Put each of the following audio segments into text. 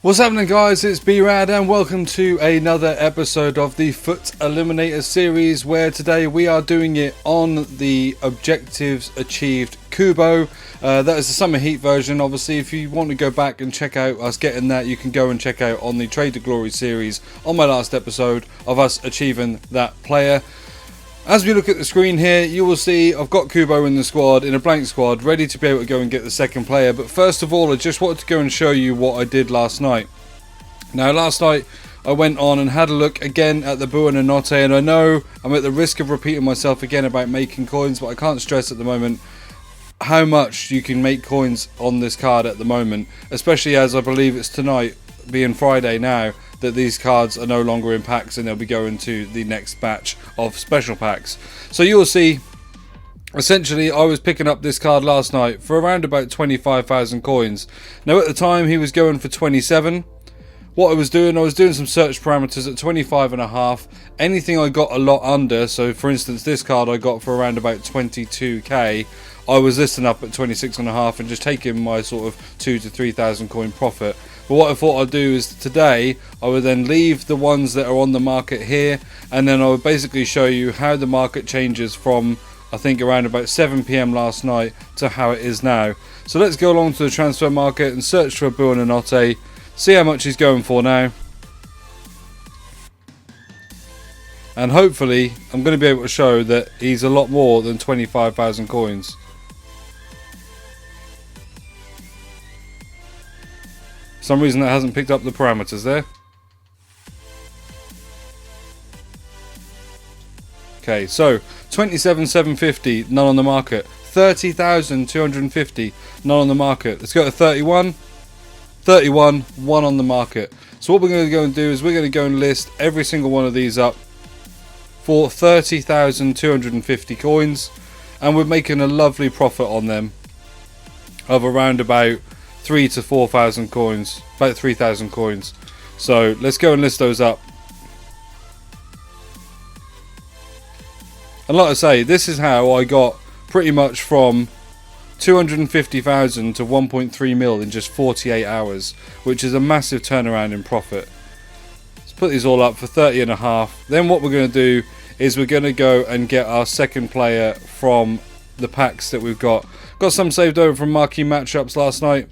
What's happening, guys? It's B-RAD and welcome to another episode of the Foot Eliminator series, where today we are doing it on the Objectives Achieved Kubo. That is the Summer Heat version. Obviously, if you want to go back and check out us getting that, you can go and check out on the Trade to Glory series on my last episode of us achieving that player. As we look at the screen here, you will see I've got Kubo in the squad, in a blank squad, ready to be able to go and get the second player. But first of all, I just wanted to go and show you what I did last night. Now, last night I went on and had a look again at the B-RAD, and I know I'm at the risk of repeating myself again about making coins, but I can't stress at the moment how much you can make coins on this card at the moment, especially as I believe it's tonight, being Friday now, that these cards are no longer in packs and they'll be going to the next batch of special packs. So you'll see, essentially, I was picking up this card last night for around about 25,000 coins. Now, at the time, he was going for 27. What I was doing some search parameters at 25.5. Anything I got a lot under, so for instance, this card I got for around about 22k, I was listing up at 26.5 and just taking my sort of 2,000 to 3,000 coin profit. But what I thought I'd do is today I would then leave the ones that are on the market here, and then I would basically show you how the market changes from, I think, around about 7 PM last night to how it is now. So let's go along to the transfer market and search for a B-RAD, see how much he's going for now. And hopefully I'm going to be able to show that he's a lot more than 25,000 coins. For some reason that hasn't picked up the parameters there. Okay, so 27,750, none on the market. 30,250, none on the market. Let's go to 31. 31, one on the market. So what we're going to go and do is we're going to go and list every single one of these up for 30,250 coins, and we're making a lovely profit on them of around about 3,000 to 4,000 coins, about 3,000 coins. So let's go and list those up. And like I say, this is how I got pretty much from 250,000 to 1.3 mil in just 48 hours, which is a massive turnaround in profit. Let's put these all up for 30.5. Then what we're going to do is we're going to go and get our second player from the packs that we've got. Got some saved over from marquee matchups last night.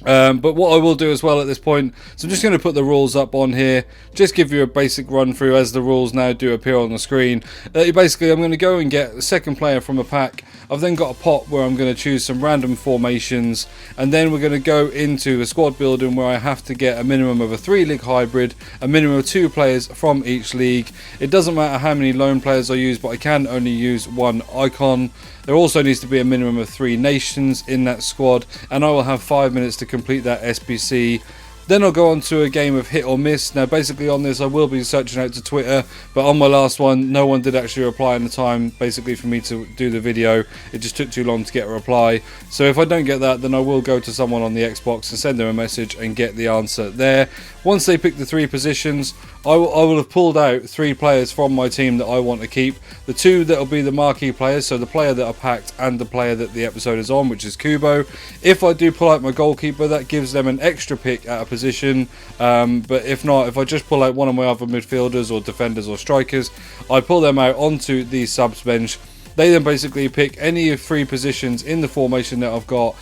But what I will do as well at this point, so I'm just going to put the rules up on here, just give you a basic run through as the rules now do appear on the screen. Basically, I'm going to go and get the second player from a pack. I've then got a pot where I'm going to choose some random formations, and then we're going to go into a squad building where I have to get a minimum of a 3-league hybrid, a minimum of 2 players from each league. It doesn't matter how many lone players I use, but I can only use 1 icon. There also needs to be a minimum of 3 nations in that squad, and I will have 5 minutes to complete that SBC. Then I'll go on to a game of hit or miss. Now basically on this I will be searching out to Twitter, but on my last one no one did actually reply in the time basically for me to do the video. It just took too long to get a reply. So if I don't get that, then I will go to someone on the Xbox and send them a message and get the answer there. Once they pick the 3 positions, I will have pulled out 3 players from my team that I want to keep. The 2 that will be the marquee players, so the player that I packed and the player that the episode is on, which is Kubo. If I do pull out my goalkeeper, that gives them an extra pick at a position, but if not, if I just pull out one of my other midfielders or defenders or strikers, I pull them out onto the subs bench. They then basically pick any of 3 positions in the formation that I've got.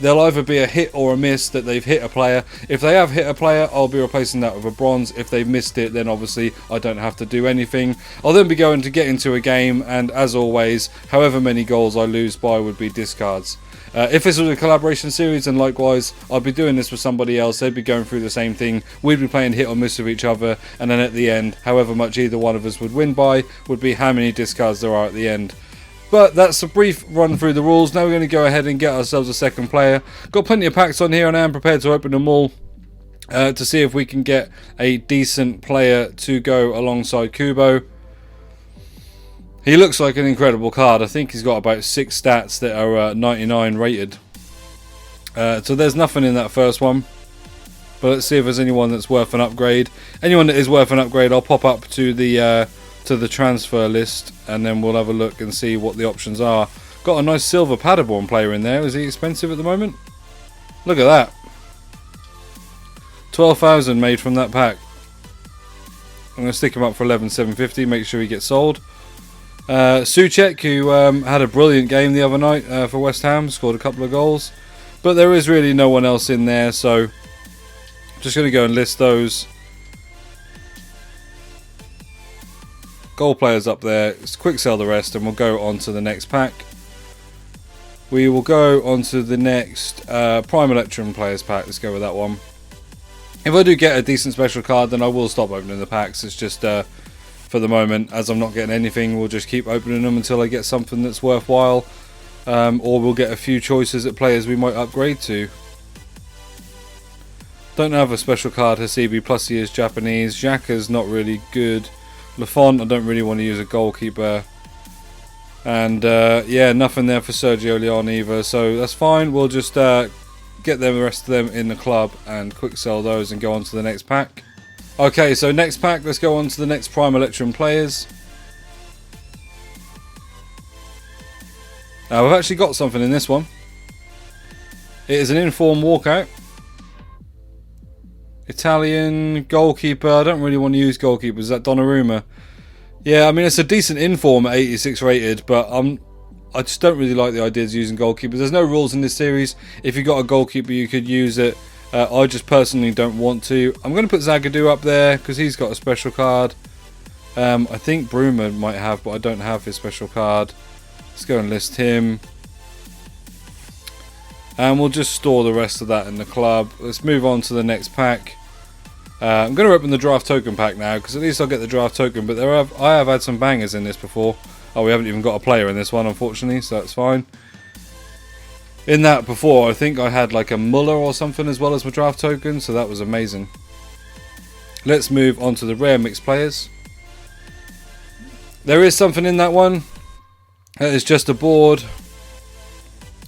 They'll either be a hit or a miss that they've hit a player. If they have hit a player, I'll be replacing that with a bronze. If they've missed it, then obviously I don't have to do anything. I'll then be going to get into a game, and as always, however many goals I lose by would be discards. If this was a collaboration series, and likewise, I'd be doing this with somebody else. They'd be going through the same thing. We'd be playing hit or miss with each other, and then at the end, however much either one of us would win by would be how many discards there are at the end. But that's a brief run through the rules. Now we're going to go ahead and get ourselves a second player. Got plenty of packs on here, and I am prepared to open them all to see if we can get a decent player to go alongside Kubo. He looks like an incredible card. I think he's got about 6 stats that are 99 rated. So there's nothing in that first one. But let's see if there's anyone that's worth an upgrade. Anyone that is worth an upgrade, I'll pop up to the transfer list, and then we'll have a look and see what the options are. Got a nice silver Paderborn player in there. Is he expensive at the moment? Look at that. 12,000 made from that pack. I'm going to stick him up for 11,750. Make sure he gets sold. Souček, who had a brilliant game the other night for West Ham, scored a couple of goals. But there is really no one else in there, so just going to go and list those. Goal players up there. Let's quick sell the rest and we'll go on to the next pack. We will go on to the next Prime Electrum players pack. Let's go with that one. If I do get a decent special card, then I will stop opening the packs. It's just for the moment, as I'm not getting anything, we'll just keep opening them until I get something that's worthwhile. Or we'll get a few choices at players we might upgrade to. Don't have a special card. Hasibi, plus he is Japanese. Xhaka's not really good. Lafont, I don't really want to use a goalkeeper. And yeah, nothing there for Sergio Leon either, so that's fine. We'll just get the rest of them in the club and quick sell those and go on to the next pack. Okay, so next pack, let's go on to the next Prime Electrum players. Now, we've actually got something in this one. It is an inform walkout. Italian goalkeeper. I don't really want to use goalkeepers. Is that Donnarumma? Yeah, I mean, it's a decent inform at 86 rated, but I just don't really like the idea of using goalkeepers. There's no rules in this series. If you got a goalkeeper, you could use it. I just personally don't want to. I'm going to put Zagadou up there because he's got a special card. I think Bruma might have, but I don't have his special card. Let's go and list him. And we'll just store the rest of that in the club. Let's move on to the next pack. I'm going to open the draft token pack now because at least I'll get the draft token. But I have had some bangers in this before. Oh, we haven't even got a player in this one, unfortunately, so that's fine. In that before, I think I had like a Muller or something as well as my draft token, so that was amazing. Let's move on to the rare mixed players. There is something in that one. That is just a board.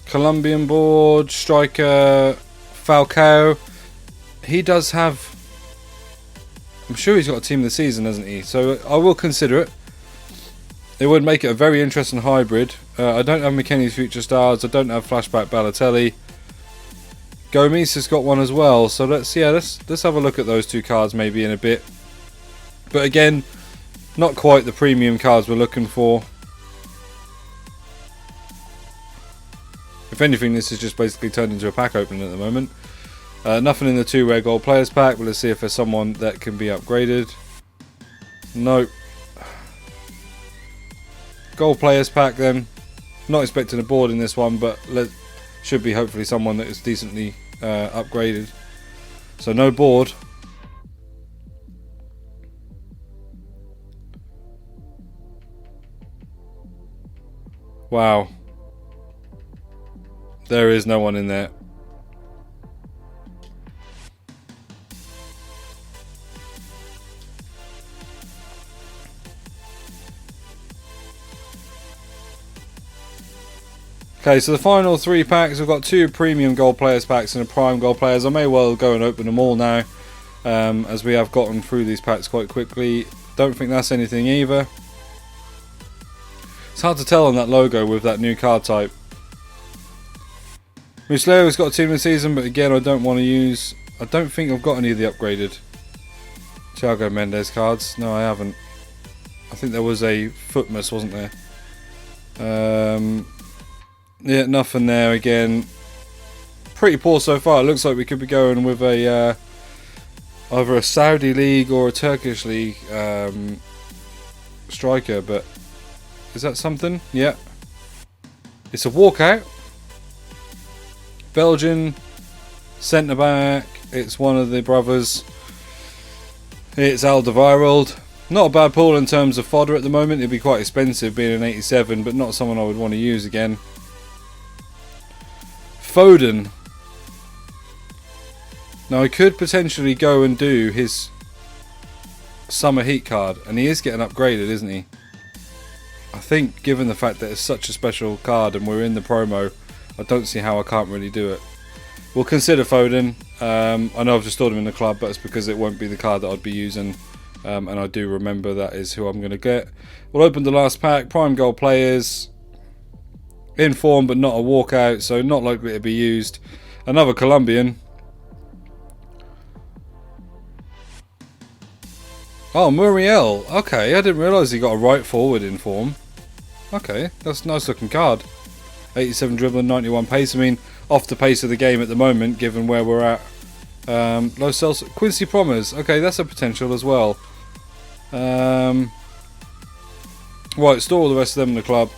Colombian board, striker, Falcao. He does have... I'm sure he's got a team of the season, hasn't he? So I will consider it. It would make it a very interesting hybrid. I don't have McKennie's Future Stars. I don't have Flashback Balotelli. Gomes has got one as well. So let's have a look at those two cards maybe in a bit. But again, not quite the premium cards we're looking for. If anything, this is just basically turned into a pack opening at the moment. Nothing in the 2 rare gold players pack, but let's see if there's someone that can be upgraded. Nope. Gold players pack then. Not expecting a board in this one, but should be hopefully someone that is decently upgraded. So no board. Wow. There is no one in there. Okay, so the final 3 packs, we've got 2 premium gold players packs and a prime gold players. I may well go and open them all now, as we have gotten through these packs quite quickly. Don't think that's anything either. It's hard to tell on that logo with that new card type. Musleo's got a team of the season, but again, I don't want to use... I don't think I've got any of the upgraded Thiago Mendes cards. No, I haven't. I think there was a Footmas, wasn't there? Yeah, nothing there again. Pretty poor so far. It looks like we could be going with a either a Saudi league or a Turkish league striker, but is that something? Yeah. It's a walkout. Belgian centre back. It's one of the brothers. It's Alderweireld. Not a bad pull in terms of fodder at the moment. It'd be quite expensive being an 87, but not someone I would want to use again. Foden. Now I could potentially go and do his summer heat card, and he is getting upgraded, isn't he? I think given the fact that it's such a special card and we're in the promo, I don't see how I can't really do it. We'll consider Foden. I know I've just stored him in the club, but it's because it won't be the card that I'd be using, and I do remember that is who I'm going to get. We'll open the last pack. Prime gold players. In form, but not a walkout, so not likely to be used. Another Colombian. Oh, Muriel. Okay, I didn't realise he got a right forward in form. Okay, that's a nice looking card. 87 dribbling, 91 pace. I mean, off the pace of the game at the moment, given where we're at. Low cells. Quincy Promes. Okay, that's a potential as well. Right, store all the rest of them in the club.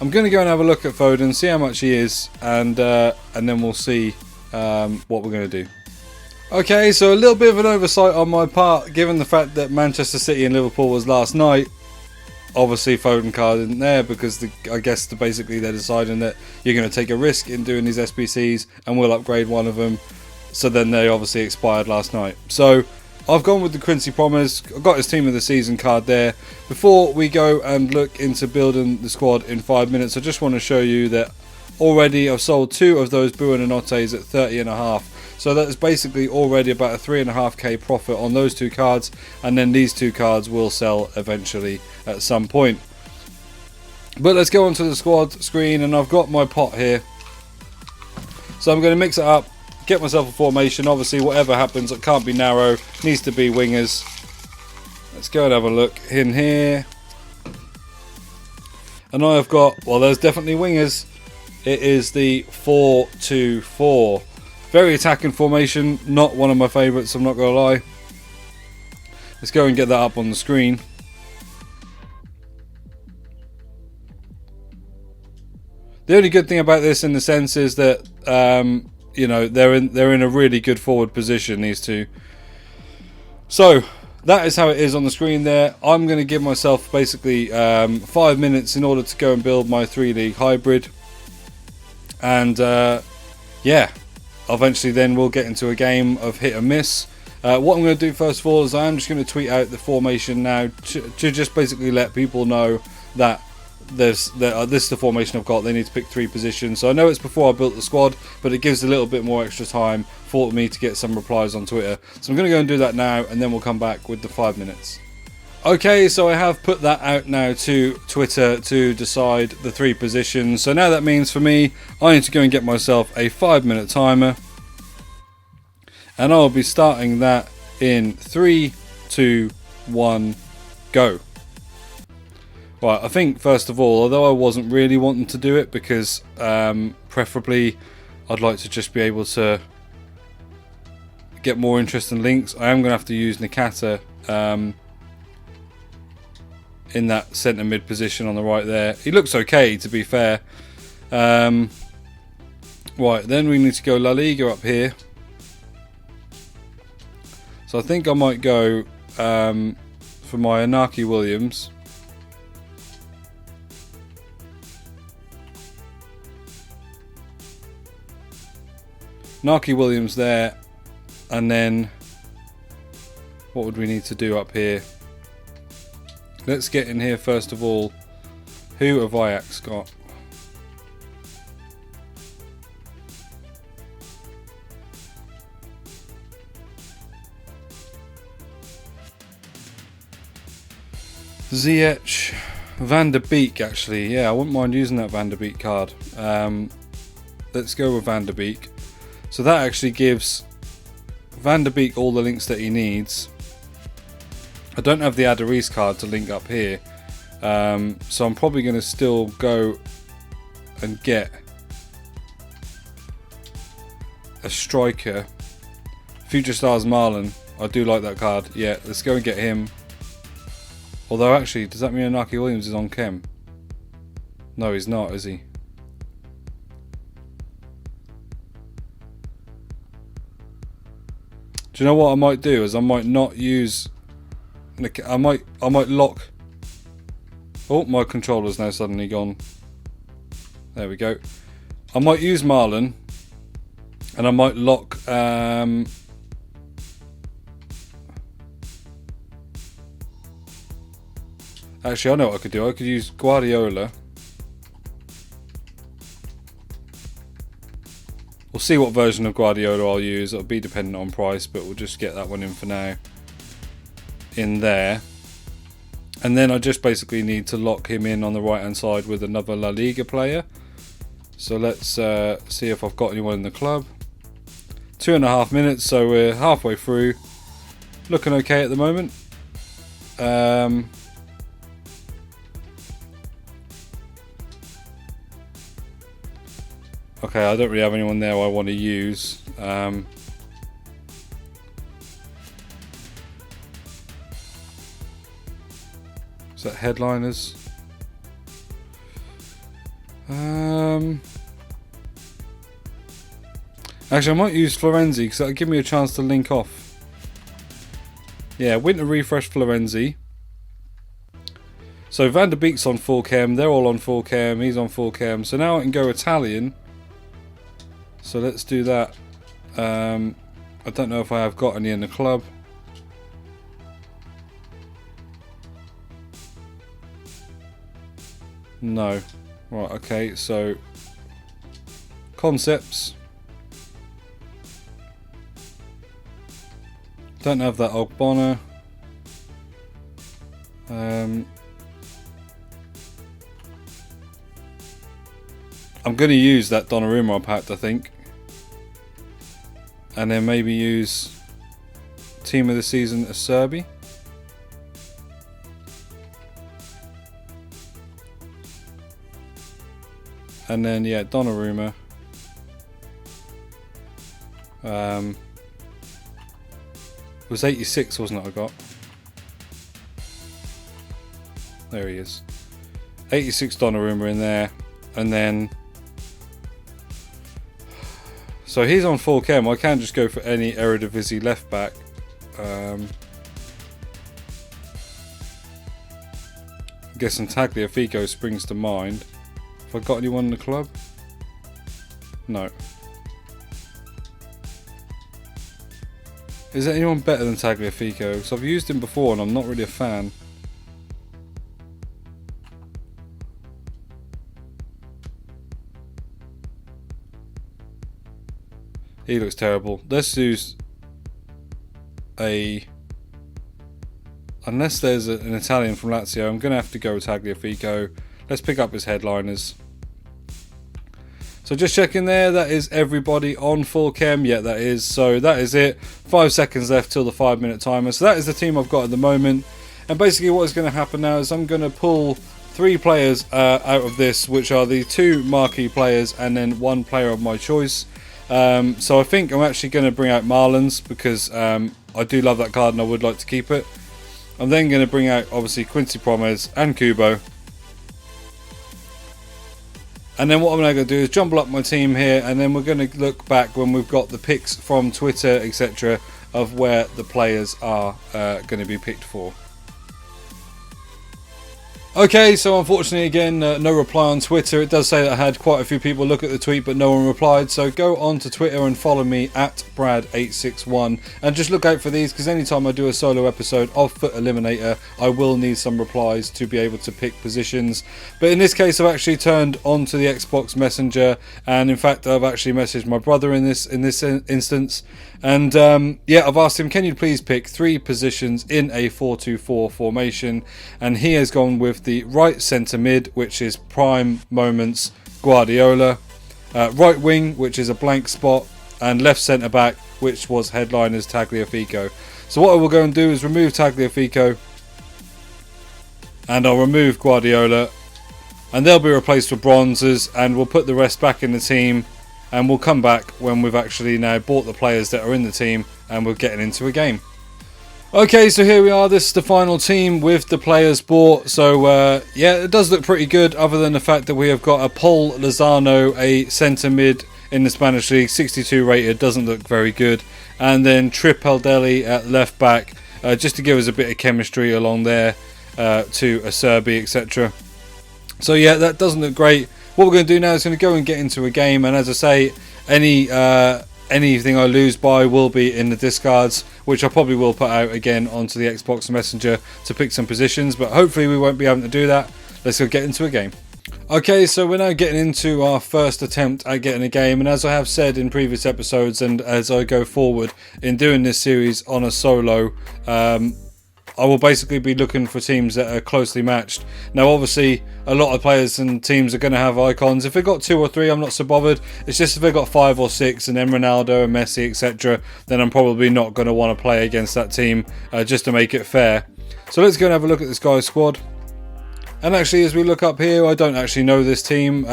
I'm going to go and have a look at Foden, see how much he is, and then we'll see what we're going to do. Okay, so a little bit of an oversight on my part, given the fact that Manchester City and Liverpool was last night. Obviously, Foden card isn't there because I guess basically they're deciding that you're going to take a risk in doing these SBCs, and we'll upgrade one of them. So then they obviously expired last night. So I've gone with the Quincy Promes. I've got his team of the season card there. Before we go and look into building the squad in 5 minutes, I just want to show you that already I've sold 2 of those Buonanottes at 30.5. So that is basically already about a 3.5k profit on those 2 cards, and then these 2 cards will sell eventually at some point. But let's go onto the squad screen, and I've got my pot here. So I'm going to mix it up, get myself a formation. Obviously, whatever happens, it can't be narrow, needs to be wingers. Let's go and have a look in here. And I've got, well, there's definitely wingers. It is the 4-2-4. Very attacking formation, not one of my favourites, I'm not going to lie. Let's go and get that up on the screen. The only good thing about this in the sense is that you know, they're in a really good forward position, these two. So that is how it is on the screen there. I'm going to give myself basically 5 minutes in order to go and build my 3-league hybrid. And yeah, eventually then we'll get into a game of hit and miss. What I'm going to do first of all is I'm just going to tweet out the formation now to just basically let people know that this is the formation I've got. They need to pick 3 positions. So I know it's before I built the squad, but it gives a little bit more extra time for me to get some replies on Twitter. So I'm going to go and do that now, and then we'll come back with the 5 minutes. Okay, so I have put that out now to Twitter to decide the 3 positions. So now that means for me, I need to go and get myself a 5-minute timer. And I'll be starting that in 3, 2, 1, go. Right, I think first of all, although I wasn't really wanting to do it because preferably I'd like to just be able to get more interesting links, I am going to have to use Nakata in that centre mid position on the right there. He looks okay, to be fair. Right, then we need to go La Liga up here. So I think I might go for my Inaki Williams. Inaki Williams there, and then what would we need to do up here? Let's get in here first of all. Who have Ajax got? Ziyech, Van der Beek actually. Yeah, I wouldn't mind using that Van der Beek card. Let's go with Van der Beek. So that actually gives Van der Beek all the links that he needs. I don't have the Adariz card to link up here, so I'm probably going to still go and get a striker. Future Stars Marlon, I do like that card. Yeah, let's go and get him. Although actually, does that mean Inaki Williams is on chem? No, he's not, is he? Do you know what I might do? Is I might not use. I might lock. Oh, my controller's now suddenly gone. There we go. I might use Marlon, and I might lock. Actually, I know what I could do. I could use Guardiola. We'll see what version of Guardiola I'll use. It'll be dependent on price, but we'll just get that one in for now. In there. And then I just basically need to lock him in on the right hand side with another La Liga player. So let's see if I've got anyone in the club. 2.5 minutes, so we're halfway through. Looking okay at the moment. Okay, I don't really have anyone there I want to use. Is that headliners? Actually, I might use Florenzi because that'll give me a chance to link off. Yeah, winter refresh Florenzi. So Van der Beek's on full chem, they're all on full chem, he's on full chem. So now I can go Italian. So let's do that. I don't know if I have got any in the club. No. Right, okay, so concepts. Don't have that Ogbonna. I'm going to use that Donnarumma pact, I think. And then maybe use Team of the Season Acerbi. And then, yeah, Donnarumma. It was 86, wasn't it, I got? There he is. 86 Donnarumma in there. And then... So he's on full chem. I can just go for any Eredivisie left back. I'm guessing Tagliafico springs to mind. Have I got anyone in the club? No. Is there anyone better than Tagliafico? Because I've used him before and I'm not really a fan. He looks terrible. Let's use a... Unless there's an Italian from Lazio, I'm going to have to go with Tagliafico. Let's pick up his headliners. So just checking there, that is everybody on full chem. Yeah, that is. So that is it. 5 seconds left till the 5-minute timer. So that is the team I've got at the moment. And basically what is going to happen now is I'm going to pull 3 players out of this, which are the 2 marquee players and then 1 player of my choice. So I think I'm actually going to bring out Marlins because I do love that card and I would like to keep it. I'm then going to bring out obviously Quincy Promes and Kubo. And then what I'm now going to do is jumble up my team here, and then we're going to look back when we've got the picks from Twitter, etc., of where the players are going to be picked for. Okay, so unfortunately again, no reply on Twitter. It does say that I had quite a few people look at the tweet, but no one replied. So go on to Twitter and follow me at B-RAD861. And just look out for these, because anytime I do a solo episode of Foot Eliminator, I will need some replies to be able to pick positions. But in this case, I've actually turned onto the Xbox Messenger, and in fact, I've actually messaged my brother in this instance. And yeah, I've asked him, can you please pick 3 positions in a 4-2-4 formation? And he has gone with the right centre mid, which is prime moments Guardiola, right wing, which is a blank spot, and left centre back, which was headliners Tagliafico. So what I will go and do is remove Tagliafico, and I'll remove Guardiola, and they'll be replaced with bronzes, and we'll put the rest back in the team. And we'll come back when we've actually now bought the players that are in the team and we're getting into a game. Okay, so here we are. This is the final team with the players bought. So, yeah, it does look pretty good, other than the fact that we have got a Paul Lozano, a centre mid in the Spanish League, 62 rated, doesn't look very good. And then Trip Eldelli at left back, just to give us a bit of chemistry along there to Acerbi, etc. So, yeah, that doesn't look great. What we're going to do now is going to go and get into a game, and as I say, anything I lose by will be in the discards, which I probably will put out again onto the Xbox Messenger to pick some positions, but hopefully we won't be able to do that. Let's go get into a game. Okay, so we're now getting into our first attempt at getting a game, and as I have said in previous episodes, and as I go forward in doing this series on a solo, I will basically be looking for teams that are closely matched. Now obviously a lot of players and teams are going to have icons. If they've got 2 or 3, I'm not so bothered. It's just if they've got 5 or 6 and then Ronaldo and Messi, etc., then I'm probably not going to want to play against that team just to make it fair. So let's go and have a look at this guy's squad. And actually, as we look up here, I don't actually know this team.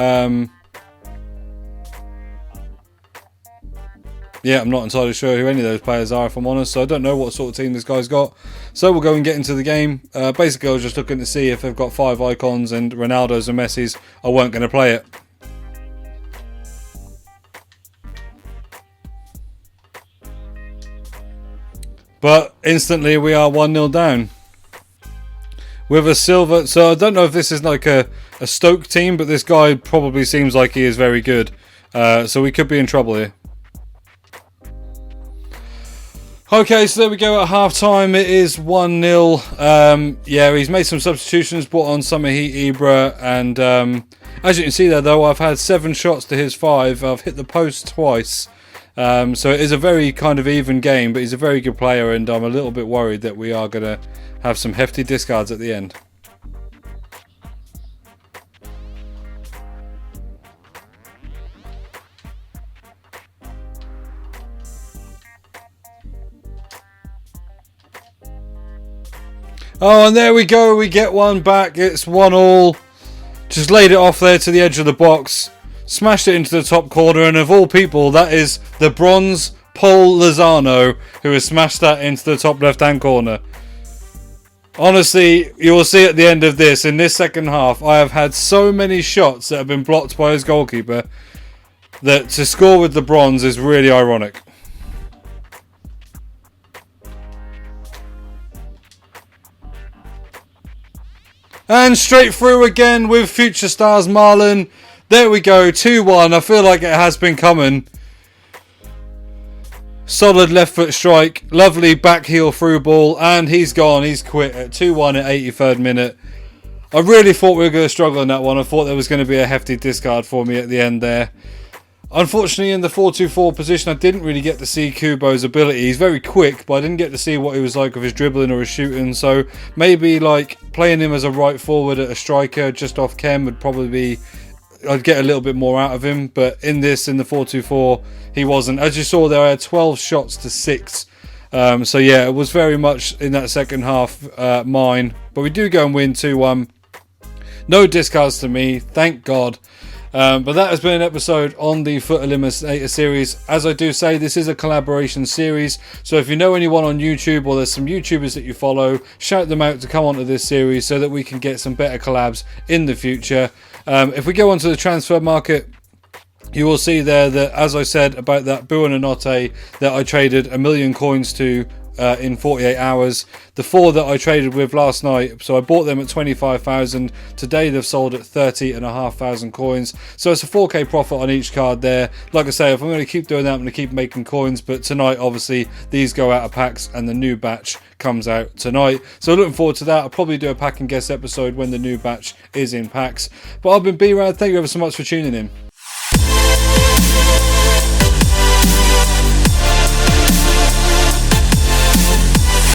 Yeah, I'm not entirely sure who any of those players are, if I'm honest. So I don't know what sort of team this guy's got. So we'll go and get into the game. Basically, I was just looking to see if they've got 5 icons and Ronaldo's and Messi's. I weren't going to play it. But instantly we are 1-0 down. With a silver. So I don't know if this is like a Stoke team, but this guy probably seems like he is very good. So we could be in trouble here. Okay, so there we go at half time. It is 1-0. Yeah, he's made some substitutions, brought on Summer Heat Ibra, and as you can see there, though, I've had 7 shots to his 5. I've hit the post twice. So it is a very kind of even game, but he's a very good player, and I'm a little bit worried that we are going to have some hefty discards at the end. Oh, and there we go. We get one back. It's 1-1. Just laid it off there to the edge of the box. Smashed it into the top corner. And of all people, that is the bronze Paul Lozano who has smashed that into the top left-hand corner. Honestly, you will see at the end of this, in this second half, I have had so many shots that have been blocked by his goalkeeper that to score with the bronze is really ironic. And straight through again with future stars Marlon. There we go, 2-1. I feel like it has been coming. Solid left foot strike. Lovely back heel through ball. And he's gone. He's quit at 2-1 at 83rd minute. I really thought we were going to struggle in that one. I thought there was going to be a hefty discard for me at the end there. Unfortunately, in the 4-2-4 position, I didn't really get to see Kubo's ability. He's very quick, but I didn't get to see what he was like with his dribbling or his shooting. So maybe like playing him as a right forward at a striker just off Kem would probably be... I'd get a little bit more out of him. But in the 4-2-4, he wasn't. As you saw there, I had 12 shots to 6. So yeah, it was very much in that second half mine. But we do go and win 2-1. No discards to me, thank God. But that has been an episode on the Foot Eliminator series. As I do say, this is a collaboration series. So if you know anyone on YouTube or there's some YouTubers that you follow, shout them out to come onto this series so that we can get some better collabs in the future. If we go onto the transfer market, you will see there that, as I said about that Buonanotte that I traded 1 million coins to in 48 hours. The 4 that I traded with last night, so I bought them at 25,000. Today they've sold at 30,500 coins. So it's a 4k profit on each card there. Like I say, if I'm going to keep doing that, I'm going to keep making coins. But tonight, obviously, these go out of packs and the new batch comes out tonight. So looking forward to that. I'll probably do a pack and guess episode when the new batch is in packs. But I've been B-RAD. Thank you ever so much for tuning in.